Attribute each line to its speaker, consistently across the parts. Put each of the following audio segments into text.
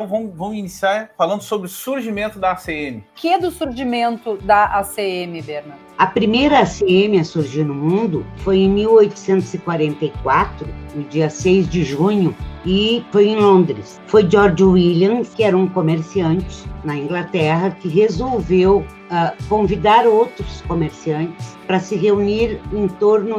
Speaker 1: vamos iniciar falando sobre o surgimento da ACM.
Speaker 2: O que é do surgimento da ACM, Bernardo?
Speaker 3: A primeira ACM a surgir no mundo foi em 1844, no dia 6 de junho, e foi em Londres. Foi George Williams, que era um comerciante na Inglaterra, que resolveu convidar outros comerciantes para se reunir em torno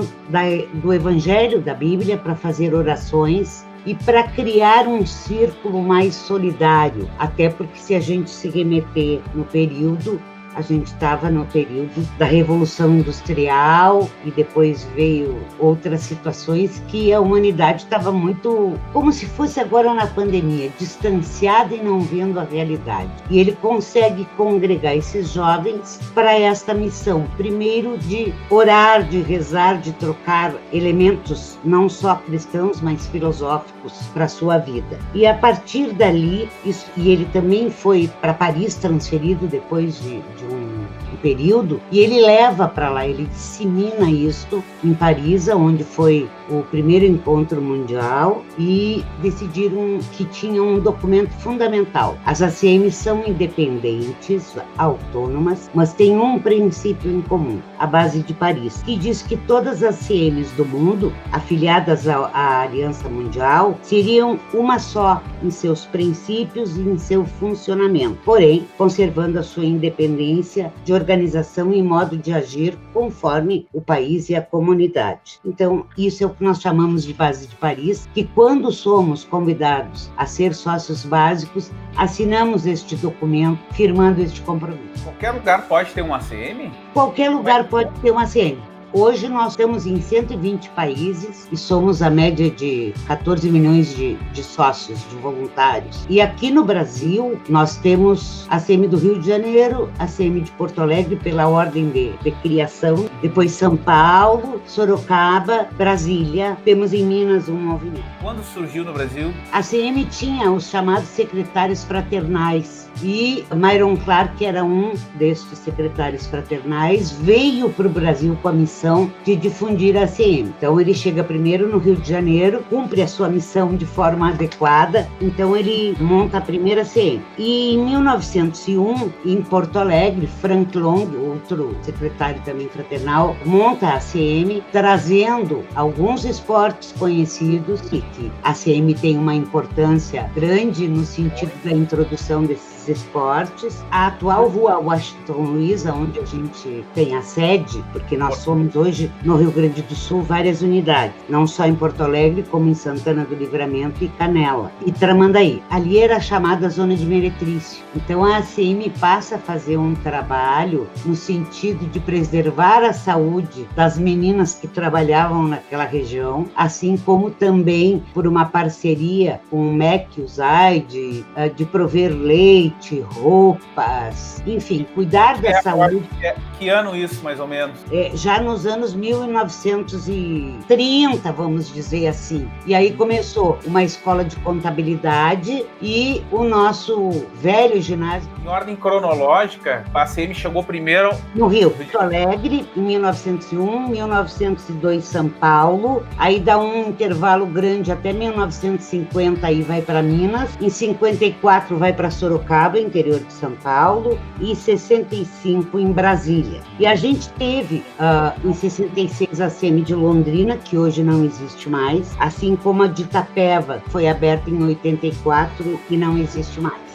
Speaker 3: do Evangelho, da Bíblia, para fazer orações e para criar um círculo mais solidário, até porque se a gente se remeter no período, a gente estava no período da Revolução Industrial e depois veio outras situações que a humanidade estava muito, como se fosse agora na pandemia, distanciada e não vendo a realidade. E ele consegue congregar esses jovens para esta missão, primeiro de orar, de rezar, de trocar elementos não só cristãos, mas filosóficos para a sua vida. E a partir dali, e ele também foi para Paris, transferido depois de um período, e ele leva para lá, ele dissemina isto em Paris, onde foi o primeiro encontro mundial, e decidiram que tinha um documento fundamental. As ACMs são independentes, autônomas, mas têm um princípio em comum, a base de Paris, que diz que todas as ACMs do mundo, afiliadas à Aliança Mundial, seriam uma só em seus princípios e em seu funcionamento, porém, conservando a sua independência de organização e modo de agir conforme o país e a comunidade. Então, isso é o que nós chamamos de base de Paris, que quando somos convidados a ser sócios básicos, assinamos este documento, firmando este compromisso.
Speaker 1: Qualquer lugar pode ter um ACM?
Speaker 3: Qualquer lugar pode ter um ACM. Hoje nós estamos em 120 países e somos a média de 14 milhões de sócios, de voluntários. E aqui no Brasil, nós temos a ACM do Rio de Janeiro, a ACM de Porto Alegre pela ordem de criação, depois São Paulo, Sorocaba, Brasília. Temos em Minas um movimento.
Speaker 1: Quando surgiu no Brasil?
Speaker 3: A ACM tinha os chamados secretários fraternais e Myron Clark, que era um destes secretários fraternais, veio para o Brasil com a missão de difundir a ACM. Então ele chega primeiro no Rio de Janeiro, cumpre a sua missão de forma adequada, então ele monta a primeira ACM. E em 1901, em Porto Alegre, Frank Long, outro secretário também fraternal, monta a ACM, trazendo alguns esportes conhecidos e que a ACM tem uma importância grande no sentido da introdução desses esportes. A atual Rua Washington Luiz, onde a gente tem a sede, porque nós somos hoje no Rio Grande do Sul várias unidades, não só em Porto Alegre, como em Santana do Livramento e Canela e Tramandaí. Ali era a chamada zona de meretrício. Então a ACM passa a fazer um trabalho no sentido de preservar a saúde das meninas que trabalhavam naquela região, assim como também por uma parceria com o MEC, USAID, de prover leite, roupas, enfim, cuidar da saúde.
Speaker 1: Que ano isso, mais ou menos?
Speaker 3: Já nos anos 1930, vamos dizer assim. E aí começou uma escola de contabilidade e o nosso velho ginásio.
Speaker 1: Em ordem cronológica, a ACM chegou primeiro
Speaker 3: no Rio, Porto Alegre, em 1901, 1902 São Paulo, aí dá um intervalo grande até 1950, aí vai para Minas, em 54 vai para Sorocaba, interior de São Paulo, e 65 em Brasília. E a gente teve em 66 a ACM de Londrina, que hoje não existe mais, assim como a de Itapeva, foi aberta em 84 e não existe mais.